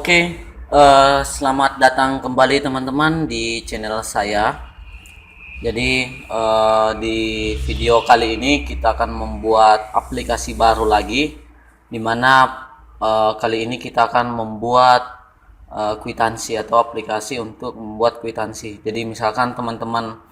Oke, selamat datang kembali teman-teman di channel saya. Jadi di video kali ini kita akan membuat aplikasi baru lagi, dimana kali ini kita akan membuat kwitansi atau aplikasi untuk membuat kwitansi. Jadi misalkan teman-teman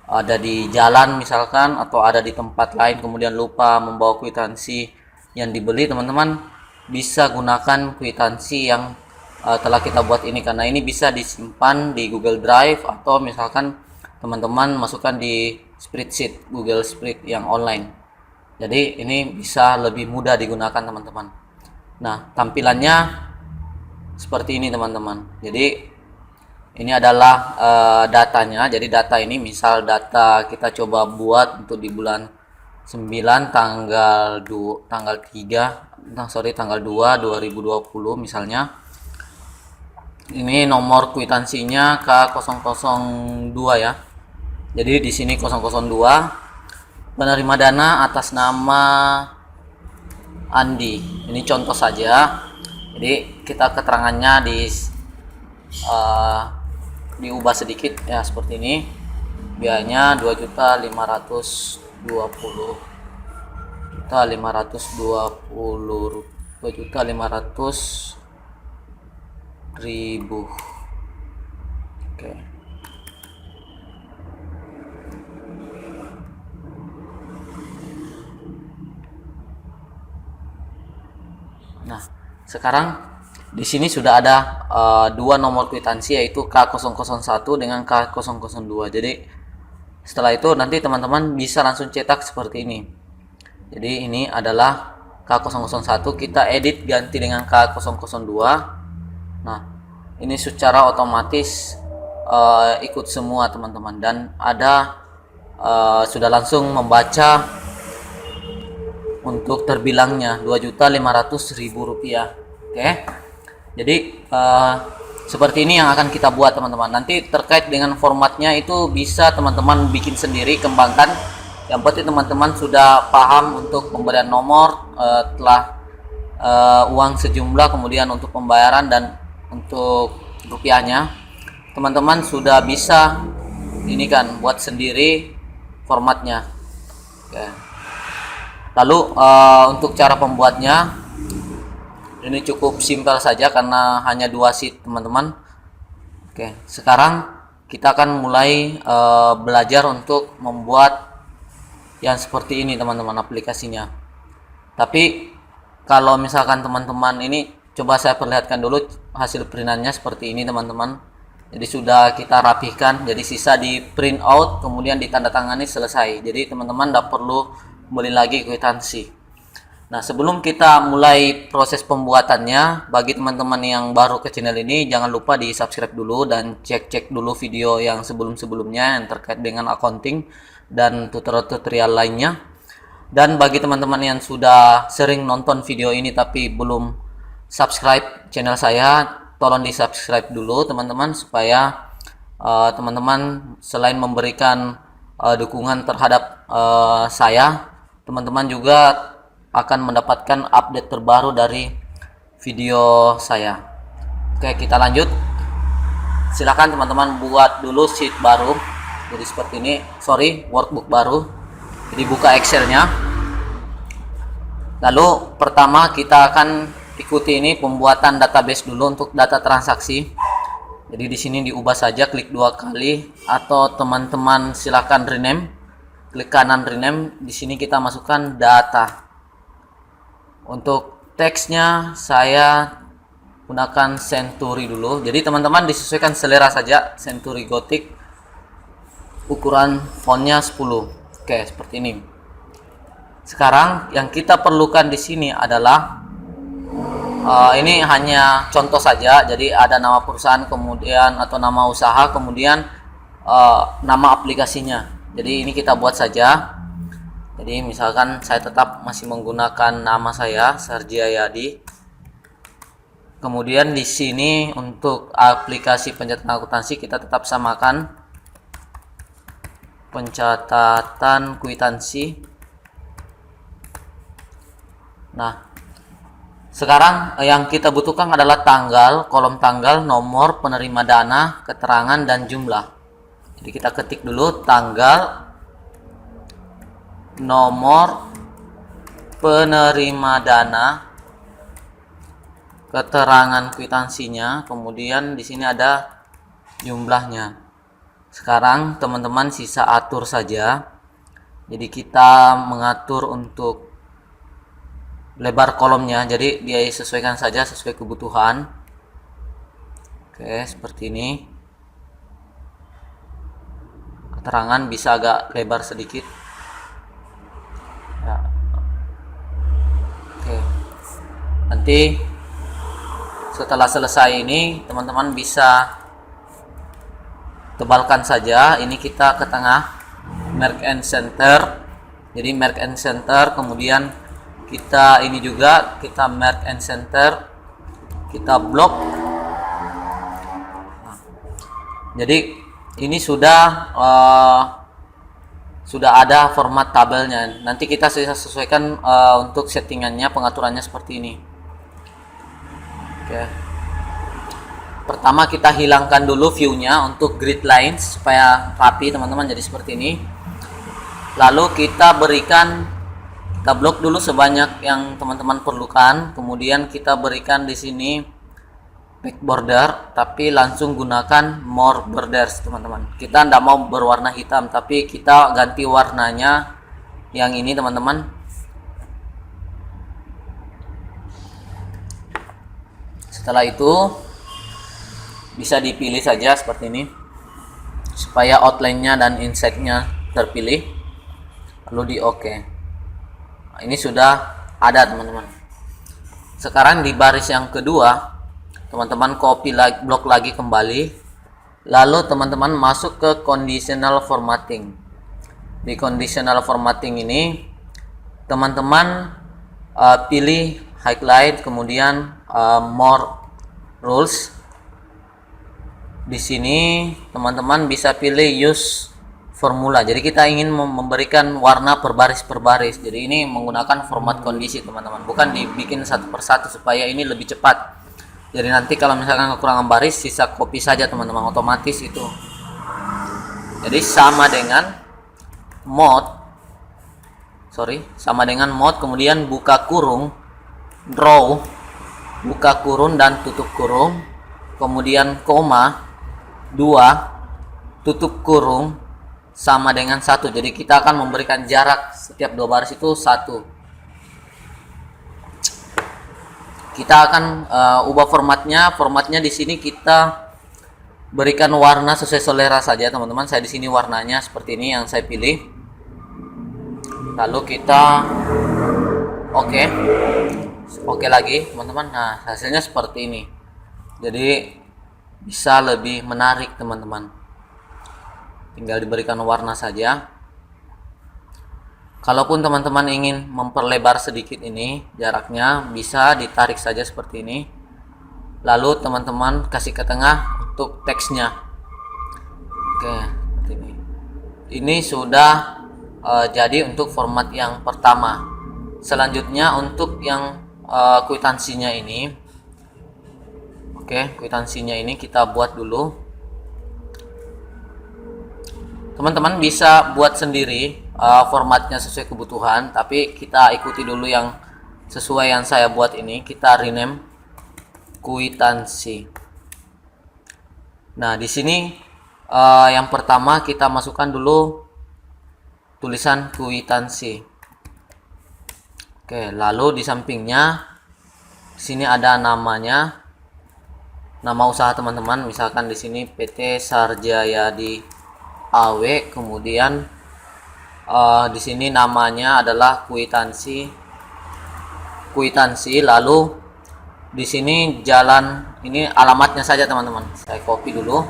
ada di jalan misalkan atau ada di tempat lain kemudian lupa membawa kwitansi yang dibeli, teman-teman bisa gunakan kwitansi yang telah kita buat ini, karena ini bisa disimpan di Google Drive atau misalkan teman-teman masukkan di spreadsheet Google Spreadsheet yang online. Jadi ini bisa lebih mudah digunakan teman-teman. Nah, tampilannya seperti ini teman-teman. Jadi ini adalah datanya. Jadi data ini misal data kita coba buat untuk di bulan 9 tanggal 2 2020 misalnya. Ini nomor kwitansinya K002 ya. Jadi di sini 002, penerima dana atas nama Andi. Ini contoh saja. Jadi kita keterangannya diubah sedikit ya, seperti ini. Biayanya 2.520.000. Oke. Nah, sekarang di sini sudah ada dua nomor kwitansi, yaitu K001 dengan K002. Jadi setelah itu nanti teman-teman bisa langsung cetak seperti ini. Jadi ini adalah K001, kita edit ganti dengan K002. Nah, ini secara otomatis ikut semua teman-teman, dan ada sudah langsung membaca untuk terbilangnya Rp2.500.000. Oke. Jadi seperti ini yang akan kita buat teman-teman. Nanti terkait dengan formatnya itu bisa teman-teman bikin sendiri, kembangkan. Yang penting teman-teman sudah paham untuk pemberian nomor, telah uang sejumlah, kemudian untuk pembayaran dan untuk rupiahnya, teman-teman sudah bisa ini kan buat sendiri formatnya. Oke. Lalu untuk cara pembuatnya ini cukup simpel saja karena hanya 2 sheet teman-teman. Oke, sekarang kita akan mulai belajar untuk membuat yang seperti ini teman-teman aplikasinya. Tapi kalau misalkan teman-teman ini, coba saya perlihatkan dulu hasil printannya seperti ini teman-teman. Jadi sudah kita rapihkan, jadi sisa di print out kemudian ditandatangani, selesai. Jadi teman-teman tidak perlu beli lagi kwitansi. Nah, sebelum kita mulai proses pembuatannya, bagi teman-teman yang baru ke channel ini, jangan lupa di subscribe dulu dan cek-cek dulu video yang sebelum-sebelumnya yang terkait dengan accounting dan tutorial-tutorial lainnya. Dan bagi teman-teman yang sudah sering nonton video ini tapi belum subscribe channel saya, tolong di subscribe dulu teman-teman, supaya teman-teman selain memberikan dukungan terhadap saya, teman-teman juga akan mendapatkan update terbaru dari video saya. Oke, kita lanjut. Silakan teman-teman buat dulu sheet baru. Jadi seperti ini, workbook baru. Jadi buka Excelnya. Lalu pertama kita akan ikuti ini pembuatan database dulu untuk data transaksi. Jadi di sini diubah saja, klik 2 kali, atau teman-teman silakan rename. Klik kanan rename. Di sini kita masukkan data. Untuk teksnya saya gunakan Century dulu. Jadi teman-teman disesuaikan selera saja, Century Gothic. Ukuran fontnya 10. Oke, seperti ini. Sekarang yang kita perlukan di sini adalah ini hanya contoh saja. Jadi ada nama perusahaan, kemudian atau nama usaha, kemudian nama aplikasinya. Jadi ini kita buat saja. Jadi misalkan saya tetap masih menggunakan nama saya, Sarji Ayadi. Kemudian di sini untuk aplikasi pencatatan akuntansi kita tetap samakan pencatatan kwitansi. Nah, Sekarang yang kita butuhkan adalah tanggal, kolom tanggal, nomor penerima dana, keterangan, dan jumlah. Jadi kita ketik dulu tanggal, nomor penerima dana, keterangan kwitansinya, kemudian di sini ada jumlahnya. Sekarang teman-teman sisa atur saja. Jadi kita mengatur untuk lebar kolomnya, jadi dia sesuaikan saja sesuai kebutuhan. Oke, seperti ini. Keterangan bisa agak lebar sedikit ya. Oke, nanti setelah selesai ini teman-teman bisa tebalkan saja. Ini kita ke tengah, mark and center. Jadi mark and center, kemudian kita ini juga kita mark and center, kita blok. Nah, jadi ini sudah ada format tabelnya. Nanti kita sesuaikan untuk settingannya, pengaturannya seperti ini. Oke. Pertama kita hilangkan dulu view-nya untuk grid lines supaya rapi teman-teman, jadi seperti ini. Lalu kita blok dulu sebanyak yang teman-teman perlukan. Kemudian kita berikan di sini back border, tapi langsung gunakan more borders teman-teman. Kita tidak mau berwarna hitam, tapi kita ganti warnanya yang ini teman-teman. Setelah itu bisa dipilih saja seperti ini supaya outline-nya dan inset-nya terpilih, lalu di OK. Nah, ini sudah ada teman-teman. Sekarang di baris yang kedua teman-teman copy blok lagi kembali, lalu teman-teman masuk ke conditional formatting. Di conditional formatting ini teman-teman pilih highlight, kemudian more rules. Di sini teman-teman bisa pilih use formula. Jadi kita ingin memberikan warna per baris per baris. Jadi ini menggunakan format kondisi teman-teman, bukan dibikin satu persatu supaya ini lebih cepat. Jadi nanti kalau misalkan kekurangan baris, sisa copy saja teman-teman, otomatis itu. Jadi sama dengan mode, kemudian buka kurung, draw, buka kurung dan tutup kurung, kemudian koma, 2, tutup kurung, sama dengan 1. Jadi kita akan memberikan jarak setiap dua baris itu 1. Kita akan ubah formatnya di sini kita berikan warna sesuai selera saja teman-teman. Saya di sini warnanya seperti ini yang saya pilih. Lalu kita oke lagi teman-teman. Nah, hasilnya seperti ini. Jadi bisa lebih menarik teman-teman. Tinggal diberikan warna saja. Kalaupun teman-teman ingin memperlebar sedikit ini jaraknya, bisa ditarik saja seperti ini. Lalu teman-teman kasih ke tengah untuk teksnya. Oke, seperti ini. Ini sudah jadi untuk format yang pertama. Selanjutnya untuk yang kwitansinya ini. Oke, kwitansinya ini kita buat dulu. Teman-teman bisa buat sendiri formatnya sesuai kebutuhan, tapi kita ikuti dulu yang sesuai yang saya buat ini. Kita rename kwitansi. Nah, di sini yang pertama kita masukkan dulu tulisan kwitansi. Oke, lalu di sampingnya sini ada namanya, nama usaha teman-teman. Misalkan di sini PT Sarjayadi AW, kemudian di sini namanya adalah kwitansi, lalu di sini jalan, ini alamatnya saja teman-teman. Saya copy dulu.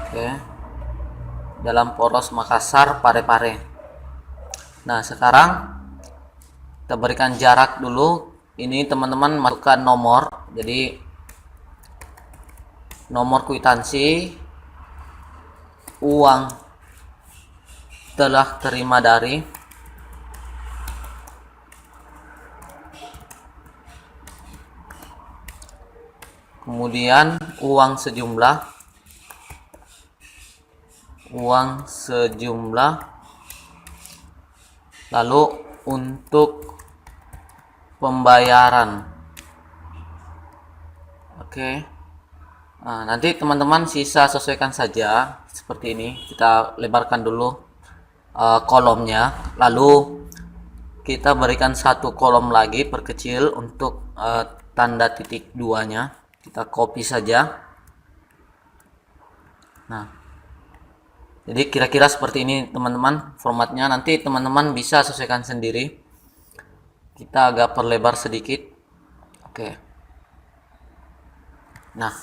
Oke. Dalam Poros Makassar, Parepare. Nah, sekarang kita berikan jarak dulu. Ini teman-teman masukkan nomor. Jadi nomor kwitansi, uang telah terima dari, kemudian uang sejumlah, lalu untuk pembayaran. Oke. Nah, nanti teman-teman sisa sesuaikan saja seperti ini. Kita lebarkan dulu kolomnya, lalu kita berikan satu kolom lagi, perkecil untuk tanda titik 2-nya. Kita copy saja. Nah, jadi kira-kira seperti ini teman-teman formatnya. Nanti teman-teman bisa sesuaikan sendiri. Kita agak perlebar sedikit. Oke. Nah,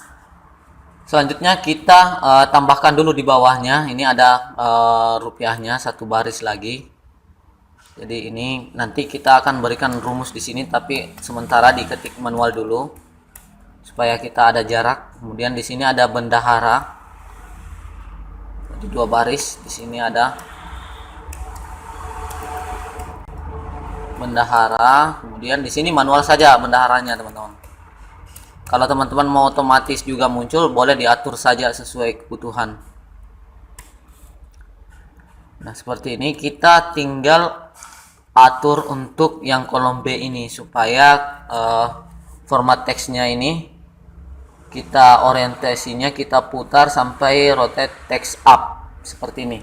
selanjutnya kita tambahkan dulu di bawahnya. Ini ada rupiahnya satu baris lagi. Jadi ini nanti kita akan berikan rumus di sini, tapi sementara diketik manual dulu supaya kita ada jarak. Kemudian di sini ada bendahara. Jadi 2 baris. Di sini ada bendahara. Kemudian di sini manual saja bendaharanya, teman-teman. Kalau teman-teman mau otomatis juga muncul, boleh diatur saja sesuai kebutuhan. Nah, seperti ini. Kita tinggal atur untuk yang kolom B ini supaya format teksnya ini kita orientasinya kita putar sampai rotate text up seperti ini.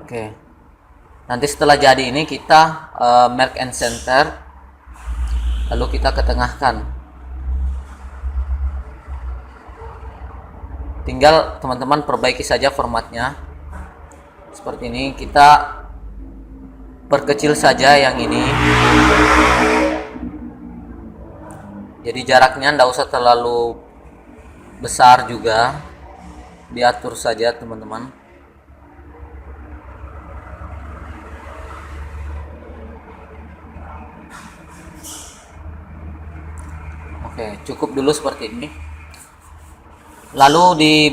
Oke. Nanti setelah jadi ini kita mark and center, lalu kita ketengahkan. Tinggal teman-teman perbaiki saja formatnya seperti ini. Kita perkecil saja yang ini, jadi jaraknya tidak usah terlalu besar juga, diatur saja teman-teman. Oke, cukup dulu seperti ini. Lalu di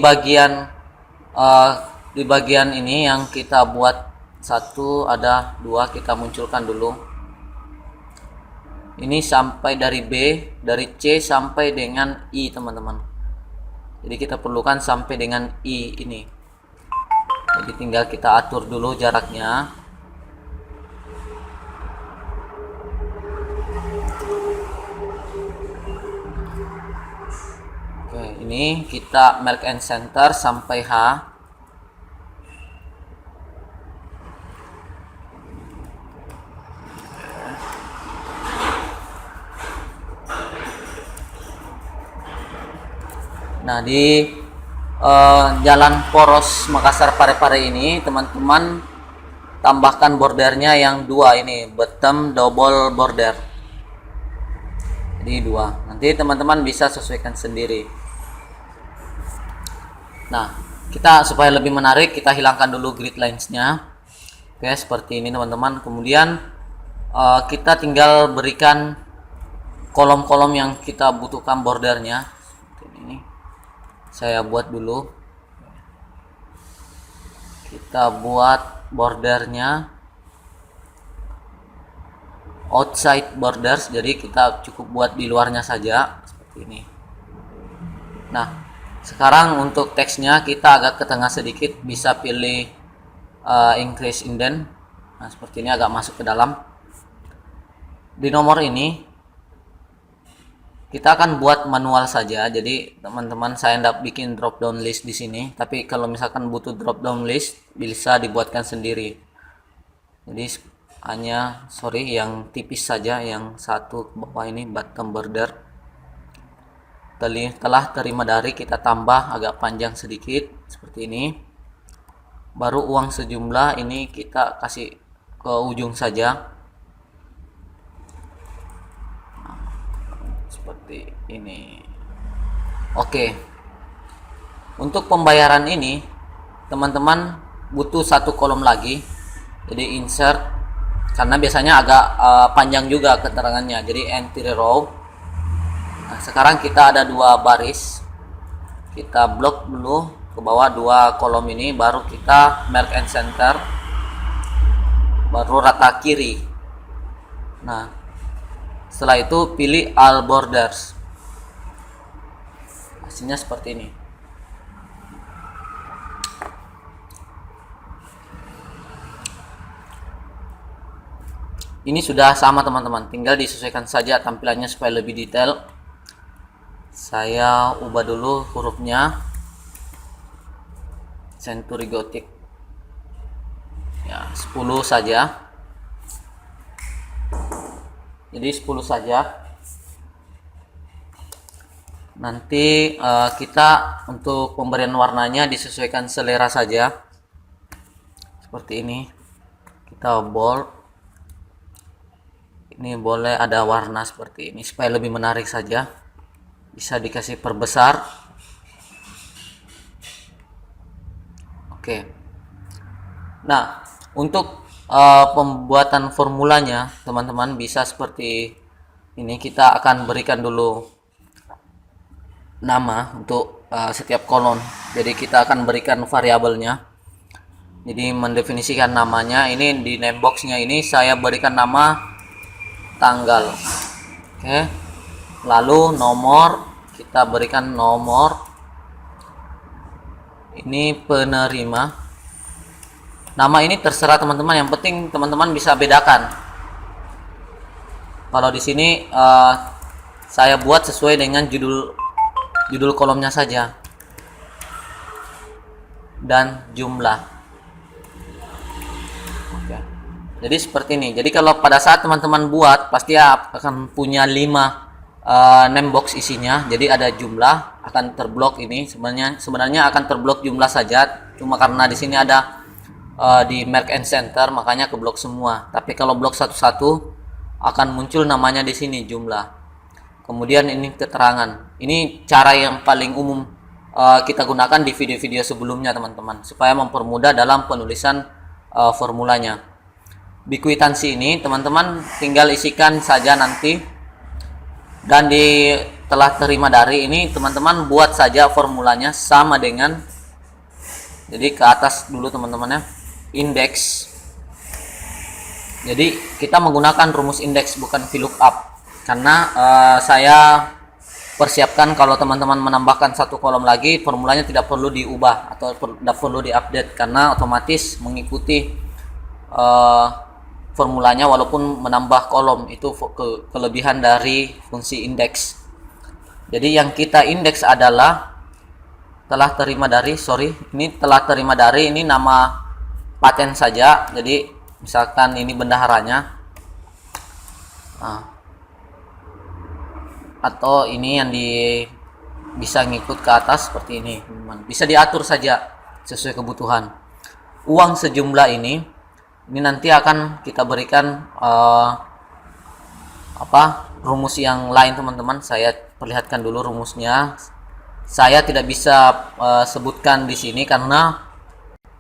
bagian ini yang kita buat satu, ada 2, kita munculkan dulu. Ini sampai dari B, dari C sampai dengan I, teman-teman. Jadi kita perlukan sampai dengan I ini. Jadi tinggal kita atur dulu jaraknya. Oke, ini kita mark and center sampai H. Nah, di jalan poros Makassar Parepare ini teman-teman tambahkan bordernya yang 2 ini, bottom double border. Jadi 2. Nanti teman-teman bisa sesuaikan sendiri. Nah, kita supaya lebih menarik, kita hilangkan dulu grid lines-nya. Oke, seperti ini teman-teman. Kemudian kita tinggal berikan kolom-kolom yang kita butuhkan bordernya. Seperti ini. Saya buat dulu. Kita buat bordernya outside borders, jadi kita cukup buat di luarnya saja seperti ini. Nah, sekarang untuk teksnya kita agak ke tengah sedikit, bisa pilih increase indent. Nah, seperti ini agak masuk ke dalam. Di nomor ini kita akan buat manual saja. Jadi teman-teman, saya tidak bikin drop down list di sini, tapi kalau misalkan butuh drop down list bisa dibuatkan sendiri. Jadi hanya yang tipis saja, yang satu ke bawah ini bottom border. Telah terima dari, kita tambah agak panjang sedikit seperti ini. Baru uang sejumlah ini kita kasih ke ujung saja. Seperti ini. Oke. Untuk pembayaran ini teman-teman butuh satu kolom lagi. Jadi insert, karena biasanya agak panjang juga keterangannya. Jadi entry row. Nah, sekarang kita ada 2 baris. Kita blok dulu ke bawah 2 kolom ini, baru kita mark and center. Baru rata kiri. Nah, Setelah itu pilih all borders. Hasilnya seperti ini. Ini sudah sama teman-teman, tinggal disesuaikan saja tampilannya supaya lebih detail. Saya ubah dulu hurufnya Century Gothic ya, 10 saja. Jadi 10 saja. Nanti kita untuk pemberian warnanya disesuaikan selera saja. Seperti ini. Kita bold. Ini boleh ada warna seperti ini supaya lebih menarik saja. Bisa dikasih perbesar. Oke. Nah, untuk pembuatan formulanya teman-teman bisa seperti ini. Kita akan berikan dulu nama untuk setiap kolom. Jadi kita akan berikan variabelnya. Jadi mendefinisikan namanya. Ini di name boxnya ini saya berikan nama tanggal. Oke. Lalu nomor kita berikan nomor. Ini penerima. Nama ini terserah teman-teman, yang penting teman-teman bisa bedakan. Kalau di sini saya buat sesuai dengan judul kolomnya saja dan jumlah. Oke. Jadi seperti ini. Jadi kalau pada saat teman-teman buat pasti akan punya 5 name box isinya. Jadi ada jumlah akan terblok ini. Sebenarnya akan terblok jumlah saja. Cuma karena di sini ada di merge and center makanya keblok semua. Tapi kalau blok satu-satu akan muncul namanya di sini jumlah. Kemudian ini keterangan. Ini cara yang paling umum kita gunakan di video-video sebelumnya teman-teman, supaya mempermudah dalam penulisan formulanya. Di kwitansi ini teman-teman tinggal isikan saja nanti. Dan di telah terima dari ini teman-teman buat saja formulanya sama dengan, jadi ke atas dulu teman-teman ya, indeks. Jadi kita menggunakan rumus indeks bukan VLOOKUP karena saya persiapkan kalau teman-teman menambahkan satu kolom lagi formulanya tidak perlu diubah atau tidak perlu diupdate karena otomatis mengikuti formulanya walaupun menambah kolom. Itu kelebihan dari fungsi indeks. Jadi yang kita indeks adalah telah terima dari, ini nama paten saja. Jadi misalkan ini bendaharanya, atau ini yang bisa ngikut ke atas seperti ini, bisa diatur saja sesuai kebutuhan. Uang sejumlah ini nanti akan kita berikan rumus yang lain teman-teman. Saya perlihatkan dulu rumusnya. Saya tidak bisa sebutkan di sini karena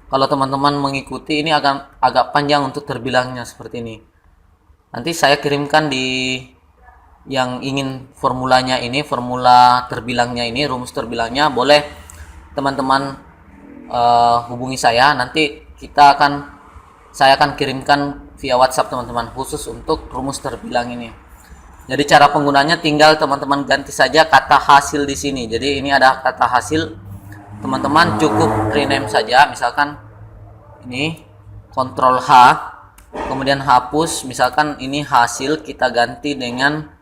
kalau teman-teman mengikuti ini akan agak panjang untuk terbilangnya seperti ini. Nanti saya kirimkan di yang ingin formulanya ini, formula terbilangnya ini, rumus terbilangnya, boleh teman-teman hubungi saya. Nanti saya akan kirimkan via WhatsApp teman-teman khusus untuk rumus terbilang ini. Jadi cara penggunanya tinggal teman-teman ganti saja kata hasil di sini. Jadi ini ada kata hasil, teman-teman cukup rename saja. Misalkan ini Ctrl H, kemudian hapus. Misalkan ini hasil, kita ganti dengan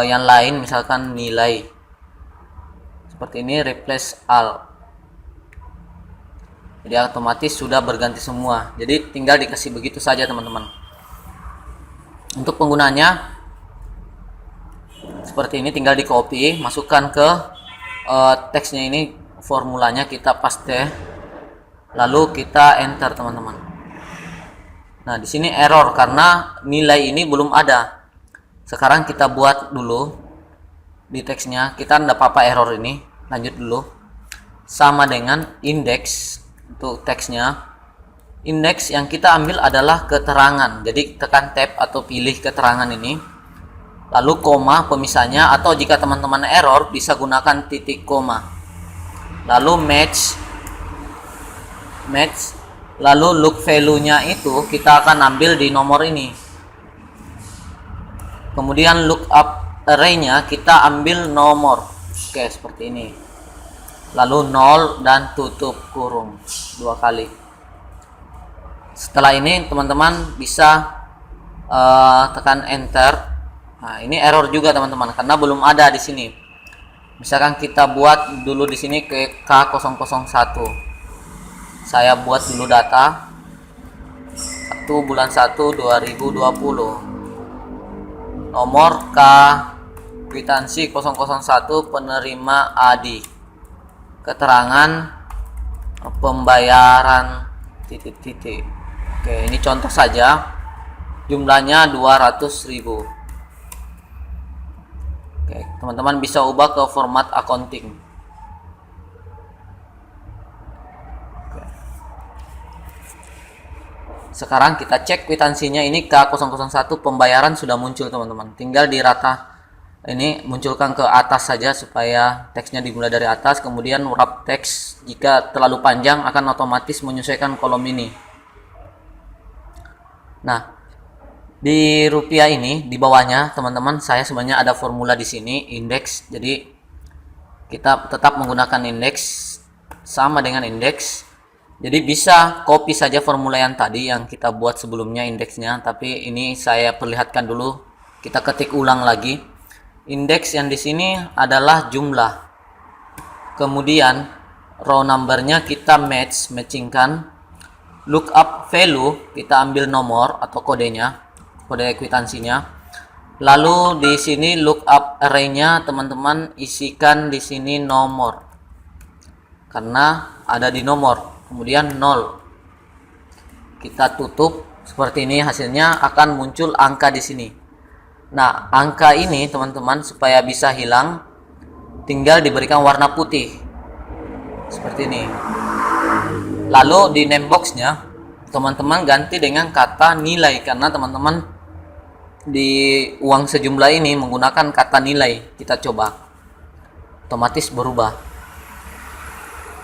yang lain, misalkan nilai. Seperti ini, replace all. Jadi otomatis sudah berganti semua. Jadi tinggal dikasih begitu saja teman-teman. Untuk penggunanya seperti ini, tinggal di copy, masukkan ke teksnya ini, formulanya kita paste, lalu kita enter teman-teman. Nah di sini error karena nilai ini belum ada. Sekarang kita buat dulu di teksnya, kita tidak apa-apa error ini. Lanjut dulu, sama dengan indeks. Untuk teksnya, indeks yang kita ambil adalah keterangan. Jadi tekan tab atau pilih keterangan ini, lalu koma pemisahnya, atau jika teman-teman error bisa gunakan titik koma, lalu match, lalu look value nya itu kita akan ambil di nomor ini. Kemudian lookup array-nya kita ambil nomor. Oke, seperti ini. Lalu 0 dan tutup kurung 2 kali. Setelah ini teman-teman bisa tekan enter. Nah, ini error juga teman-teman karena belum ada di sini. Misalkan kita buat dulu di sini ke K001. Saya buat dulu data 1 bulan 1 2020. Nomor K kwitansi 001 penerima Adi. Keterangan pembayaran titik-titik. Oke, ini contoh saja. Jumlahnya 200.000. Oke, teman-teman bisa ubah ke format accounting. Oke. Sekarang kita cek kwitansinya, ini K001 pembayaran sudah muncul teman-teman. Tinggal di rata ini munculkan ke atas saja supaya teksnya dimulai dari atas, kemudian wrap teks jika terlalu panjang akan otomatis menyesuaikan kolom ini. Nah, di rupiah ini di bawahnya teman-teman saya sebenarnya ada formula di sini indeks. Jadi kita tetap menggunakan indeks sama dengan indeks. Jadi bisa copy saja formula yang tadi yang kita buat sebelumnya indeksnya, tapi ini saya perlihatkan dulu. Kita ketik ulang lagi. Indeks yang di sini adalah jumlah. Kemudian row numbernya kita matchingkan. Lookup value kita ambil nomor atau kodenya, kode kwitansinya. Lalu di sini lookup array-nya teman-teman isikan di sini nomor. Karena ada di nomor. Kemudian 0. Kita tutup seperti ini, hasilnya akan muncul angka di sini. Nah, angka ini teman-teman supaya bisa hilang tinggal diberikan warna putih seperti ini. Lalu di name box-nya teman-teman ganti dengan kata nilai, karena teman-teman di uang sejumlah ini menggunakan kata nilai. Kita coba, otomatis berubah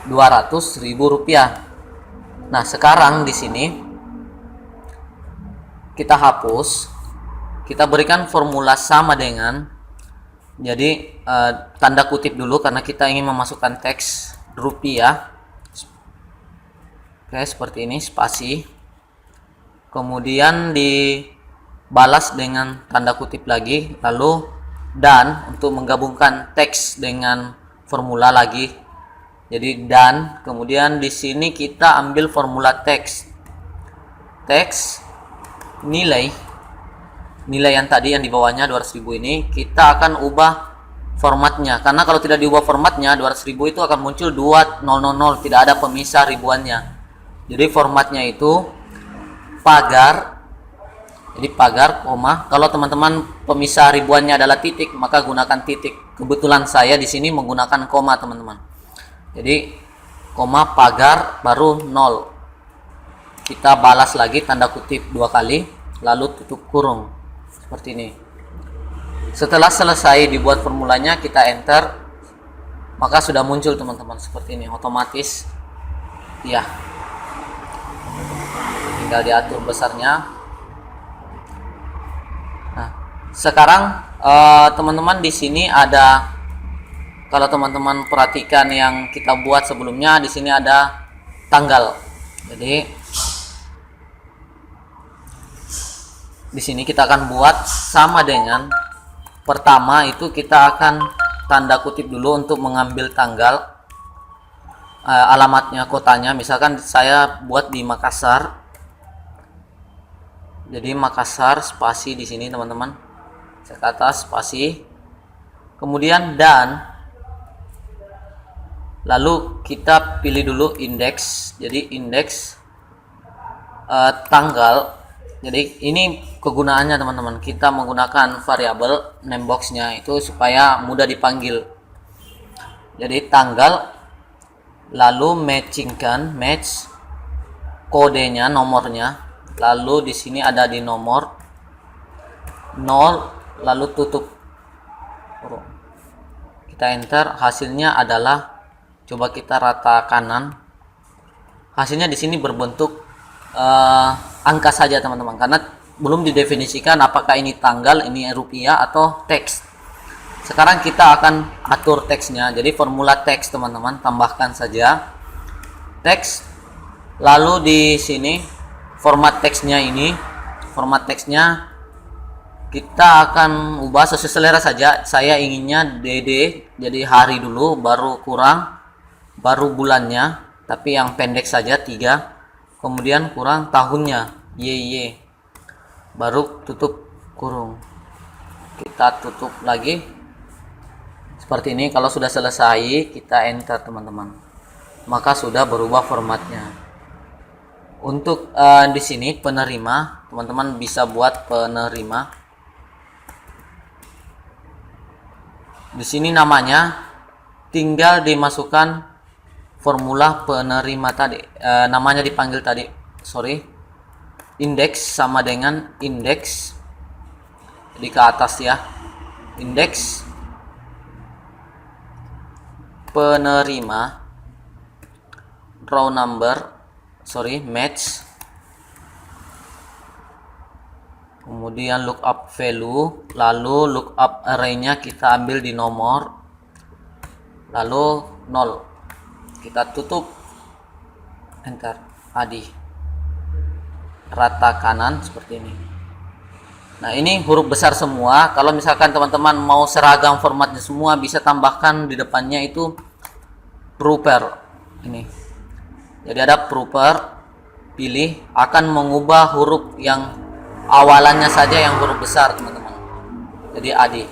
200.000 rupiah. Nah, sekarang di sini kita hapus. Kita berikan formula sama dengan, jadi tanda kutip dulu karena kita ingin memasukkan teks rupiah. Oke, seperti ini, spasi. Kemudian dibalas dengan tanda kutip lagi, lalu dan untuk menggabungkan teks dengan formula lagi. Jadi dan, kemudian di sini kita ambil formula teks nilai yang tadi yang di bawahnya 200.000 ini kita akan ubah formatnya, karena kalau tidak diubah formatnya 200.000 itu akan muncul 2000, tidak ada pemisah ribuannya. Jadi formatnya itu pagar. Jadi pagar koma, kalau teman-teman pemisah ribuannya adalah titik maka gunakan titik. Kebetulan saya di sini menggunakan koma teman-teman. Jadi koma pagar baru 0. Kita balas lagi tanda kutip 2 kali lalu tutup kurung. Seperti ini. Setelah selesai dibuat formulanya, kita enter, maka sudah muncul teman-teman seperti ini, otomatis ya. Tinggal diatur besarnya. Nah, sekarang teman-teman di sini ada, kalau teman-teman perhatikan yang kita buat sebelumnya, di sini ada tanggal. Jadi di sini kita akan buat sama dengan pertama itu kita akan tanda kutip dulu untuk mengambil tanggal, alamatnya, kotanya. Misalkan saya buat di Makassar. Jadi Makassar spasi di sini teman-teman. Saya ke atas spasi. Kemudian dan. Lalu kita pilih dulu indeks. Jadi indeks tanggal. Jadi ini kegunaannya teman-teman, kita menggunakan variabel name box-nya itu supaya mudah dipanggil. Jadi tanggal, lalu matchingkan, match kodenya, nomornya, lalu di sini ada di nomor 0, lalu tutup. Kita enter, hasilnya adalah, coba kita rata kanan. Hasilnya di sini berbentuk angka saja teman-teman, karena belum didefinisikan apakah ini tanggal, ini rupiah atau teks. Sekarang kita akan atur teksnya. Jadi formula teks teman-teman, tambahkan saja teks. Lalu di sini format teksnya kita akan ubah sesuai selera saja. Saya inginnya DD, jadi hari dulu, baru kurang, baru bulannya, tapi yang pendek saja 3, kemudian kurang tahunnya YY, baru tutup kurung. Kita tutup lagi seperti ini. Kalau sudah selesai, kita enter teman-teman, maka sudah berubah formatnya. Untuk di sini penerima, teman-teman bisa buat penerima. Di sini namanya tinggal dimasukkan formula penerima tadi, namanya dipanggil tadi, indeks sama dengan indeks di ke atas ya, indeks penerima, row number, match, kemudian lookup value, lalu lookup array-nya kita ambil di nomor, lalu 0, kita tutup, enter, adi, rata kanan seperti ini. Nah, ini huruf besar semua. Kalau misalkan teman-teman mau seragam formatnya semua, bisa tambahkan di depannya itu proper ini. Jadi ada proper, pilih, akan mengubah huruf yang awalannya saja yang huruf besar teman-teman. Jadi adi.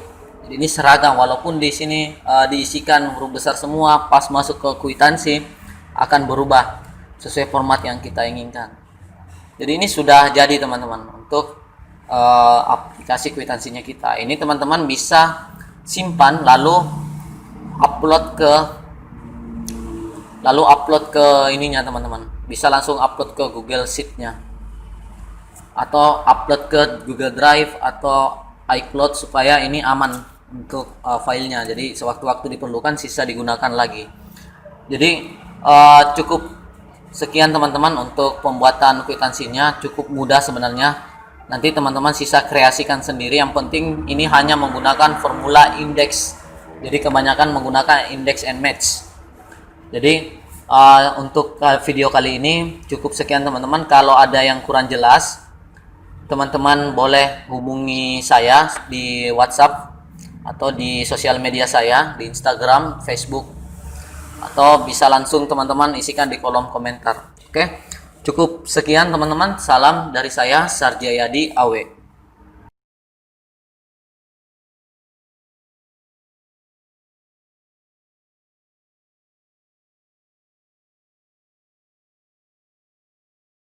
Jadi ini seragam, walaupun di sini diisikan huruf besar semua, pas masuk ke kwitansi akan berubah sesuai format yang kita inginkan. Jadi ini sudah jadi teman-teman untuk aplikasi kwitansinya kita. Ini teman-teman bisa simpan lalu upload ke ininya teman-teman. Bisa langsung upload ke Google Sheet-nya atau upload ke Google Drive atau iCloud supaya ini aman untuk filenya. Jadi sewaktu-waktu diperlukan sisa digunakan lagi. Jadi cukup sekian teman-teman untuk pembuatan kwitansinya, cukup mudah sebenarnya. Nanti teman-teman sisa kreasikan sendiri. Yang penting ini hanya menggunakan formula indeks. Jadi kebanyakan menggunakan index and match. Jadi untuk video kali ini cukup sekian teman-teman. Kalau ada yang kurang jelas, teman-teman boleh hubungi saya di WhatsApp atau di sosial media saya di Instagram, Facebook, atau bisa langsung teman-teman isikan di kolom komentar. Oke, cukup sekian teman-teman. Salam dari saya, Sarjayadi Awe.